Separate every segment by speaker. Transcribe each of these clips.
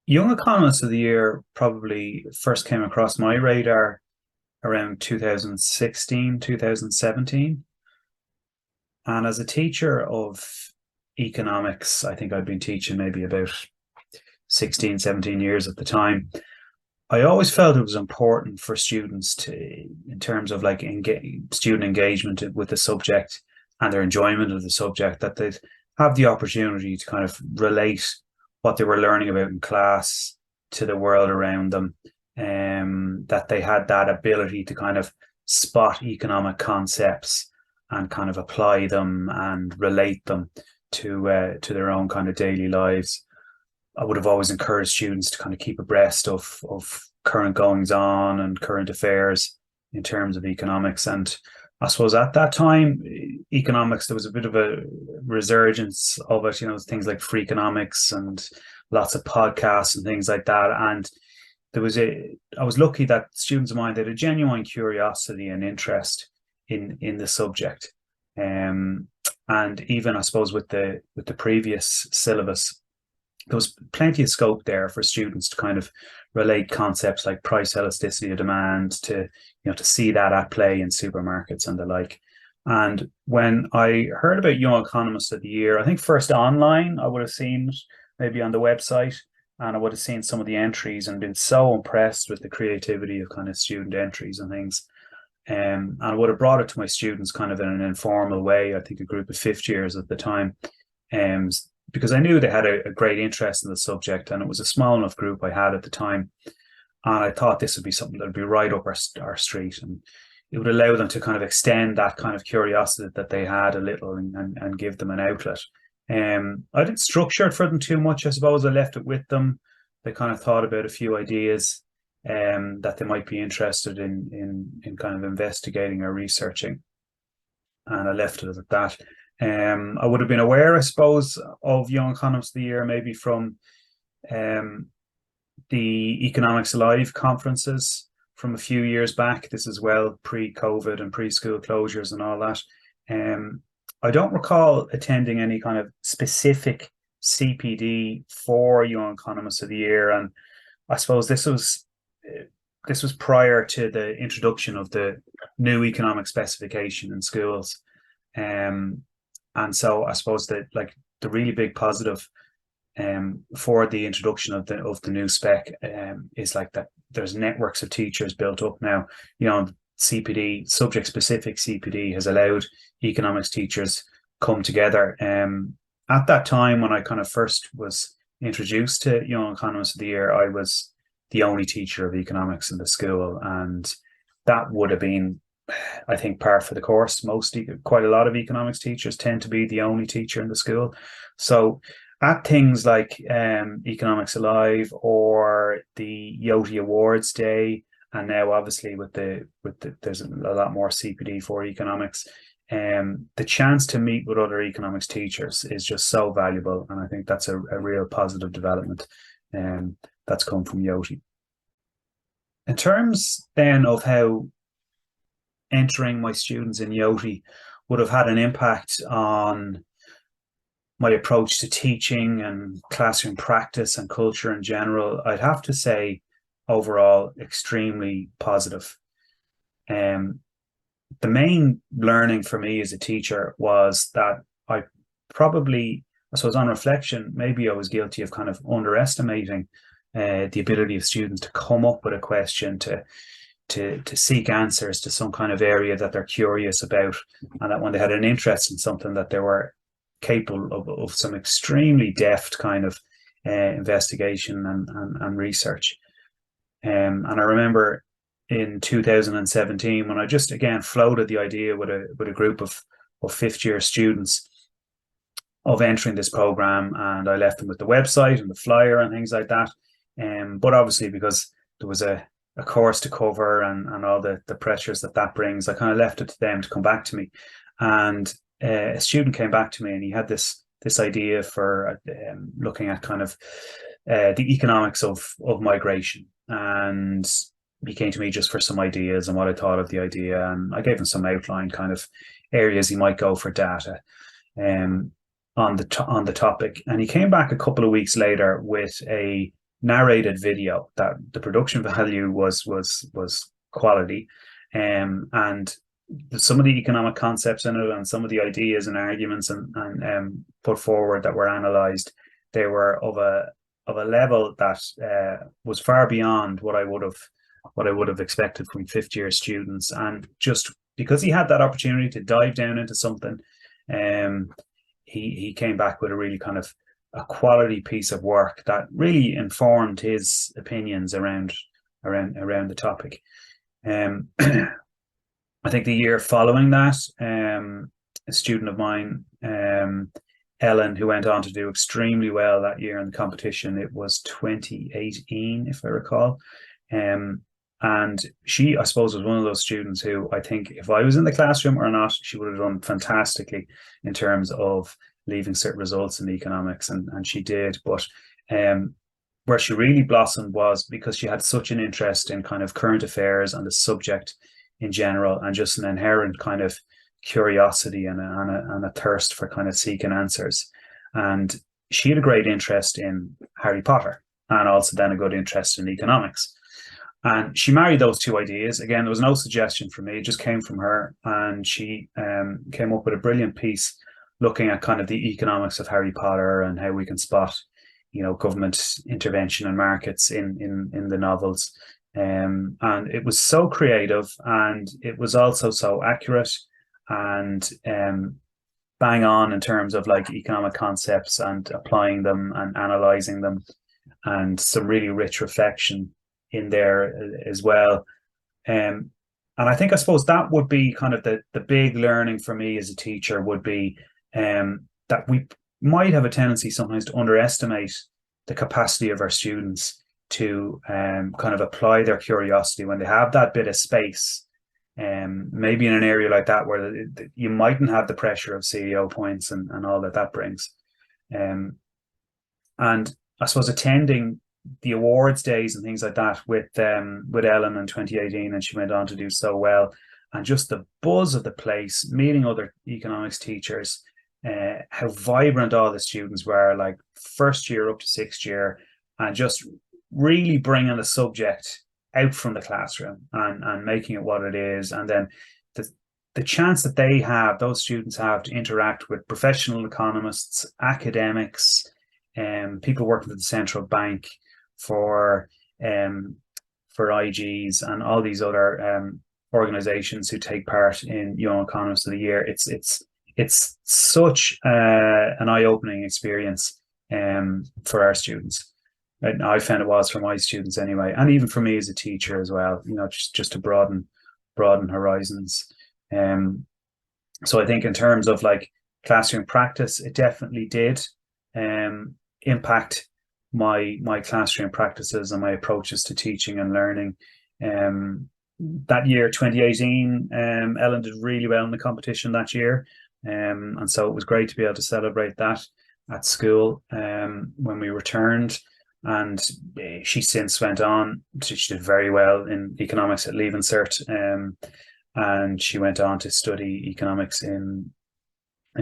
Speaker 1: Young Economist of the Year probably first came across my radar around 2016, 2017. And as a teacher of economics, I think I'd been teaching maybe about 16, 17 years at the time. I always felt it was important for students to, in terms of like student engagement with the subject and their enjoyment of the subject, that they'd have the opportunity to kind of relate what they were learning about in class to the world around them, that they had that ability to kind of spot economic concepts and kind of apply them and relate them to their own kind of daily lives. I would have always encouraged students to kind of keep abreast of current goings on and current affairs in terms of economics. And I suppose at that time, economics, there was a bit of a resurgence of it, things like free economics and lots of podcasts and things like that. And I was lucky that students of mine, they had a genuine curiosity and interest in the subject. And even I suppose with the previous syllabus, there was plenty of scope there for students to kind of relate concepts like price elasticity of demand to see that at play in supermarkets and the like. And when I heard about Young Economist of the Year, I think first online, I would have seen it maybe on the website, and I would have seen some of the entries and been so impressed with the creativity of kind of student entries and things. And I would have brought it to my students kind of in an informal way. I think a group of fifth years at the time, um, because I knew they had a great interest in the subject, and it was a small enough group I had at the time. And I thought this would be something that would be right up our street, and it would allow them to kind of extend that kind of curiosity that they had a little, and give them an outlet. I didn't structure it for them too much. I suppose I left it with them. They kind of thought about a few ideas that they might be interested in kind of investigating or researching, and I left it at that. I would have been aware, I suppose, of Young Economists of the Year maybe from um, the Economics Live conferences from a few years back. This is well pre-COVID and pre-school closures and all that. I don't recall attending any kind of specific CPD for Young Economists of the Year, and I suppose this was prior to the introduction of the new economic specification in schools. Um, and so I suppose that like the really big positive for the introduction of the new spec is like that there's networks of teachers built up now. CPD, subject specific CPD, has allowed economics teachers come together. At that time when I kind of first was introduced to Young Economists of the Year, I was the only teacher of economics in the school, and that would have been, I think, par for the course. Quite a lot of economics teachers tend to be the only teacher in the school. So at things like Economics Alive or the YEOTY Awards Day, and now obviously with the there's a lot more CPD for economics. The chance to meet with other economics teachers is just so valuable, and I think that's a real positive development that's come from YEOTY. In terms then of how entering my students in YEOTY would have had an impact on my approach to teaching and classroom practice and culture in general, I'd have to say overall extremely positive. Um, the main learning for me as a teacher was that I probably, I suppose on reflection, maybe I was guilty of kind of underestimating the ability of students to come up with a question, to seek answers to some kind of area that they're curious about, and that when they had an interest in something, that they were capable of some extremely deft kind of investigation and research. And I remember in 2017 when I just again floated the idea with a group of fifth year students of entering this program, and I left them with the website and the flyer and things like that. But obviously, because there was a course to cover and all the pressures that brings, I kind of left it to them to come back to me. And a student came back to me, and he had this idea for looking at kind of the economics of migration, and he came to me just for some ideas and what I thought of the idea, and I gave him some outline kind of areas he might go for data on the topic. And he came back a couple of weeks later with a narrated video. That the production value was quality, and some of the economic concepts in it and some of the ideas and arguments and put forward that were analysed, they were of a level that was far beyond what I would have expected from fifth year students. And just because he had that opportunity to dive down into something, he came back with a really kind of a quality piece of work that really informed his opinions around the topic. I think the year following that, a student of mine, Ellen, who went on to do extremely well that year in the competition, it was 2018, if I recall. And she, I suppose, was one of those students who I think if I was in the classroom or not, she would have done fantastically in terms of leaving certain results in economics, and she did. But where she really blossomed was because she had such an interest in kind of current affairs and the subject in general, and just an inherent kind of curiosity and a thirst for kind of seeking answers. And she had a great interest in Harry Potter and also then a good interest in economics. And she married those two ideas. Again, there was no suggestion from me, it just came from her. And she came up with a brilliant piece looking at kind of the economics of Harry Potter and how we can spot, you know, government intervention in markets in the novels. And it was so creative, and it was also so accurate and bang on in terms of like economic concepts and applying them and analysing them, and some really rich reflection in there as well. And I think, I suppose that would be kind of the big learning for me as a teacher would be that we might have a tendency sometimes to underestimate the capacity of our students to kind of apply their curiosity when they have that bit of space. Maybe in an area like that where you mightn't have the pressure of CEO points and all that brings. And I suppose attending the awards days and things like that with Ellen in 2018, and she went on to do so well, and just the buzz of the place, meeting other economics teachers, how vibrant all the students were, like first year up to sixth year, and just really bringing the subject out from the classroom and making it what it is. And then the chance that those students have to interact with professional economists, academics, people working for the central bank, for IGs and all these other organizations who take part in Young Economist of the Year. It's such an eye-opening experience for our students. And I found it was for my students anyway, and even for me as a teacher as well, you know, just to broaden horizons. So I think in terms of like classroom practice, it definitely did impact my classroom practices and my approaches to teaching and learning. That year, 2018, Ellen did really well in the competition that year. And so it was great to be able to celebrate that at school when we returned. And she since went on, she did very well in economics at Leaving Cert, and she went on to study economics in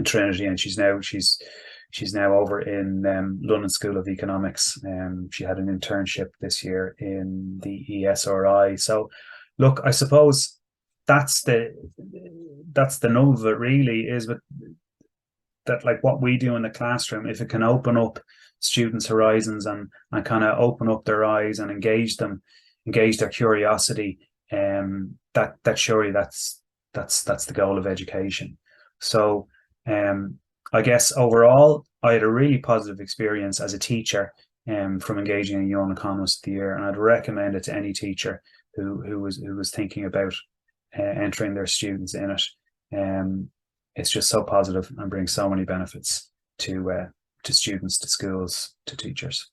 Speaker 1: Trinity, and she's now over in London School of Economics. She had an internship this year in the ESRI. So look, I suppose that's the nub of it really, is with that, like what we do in the classroom, if it can open up students' horizons and kind of open up their eyes and engage their curiosity, that surely that's the goal of education. So I guess overall I had a really positive experience as a teacher from engaging in Young Economist of the Year, and I'd recommend it to any teacher who was thinking about entering their students in it. It's just so positive and brings so many benefits to students, to schools, to teachers.